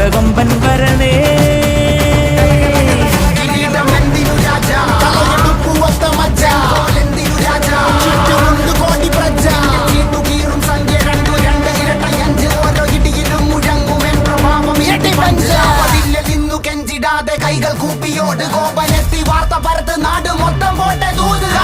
കൊമ്പൻ വരണേ. കൈകൾ കൂപ്പിയോട് കോപനെത്തി വാർത്ത പരത്ത് നാട് മൊത്തം പോട്ടെ ദൂതുക.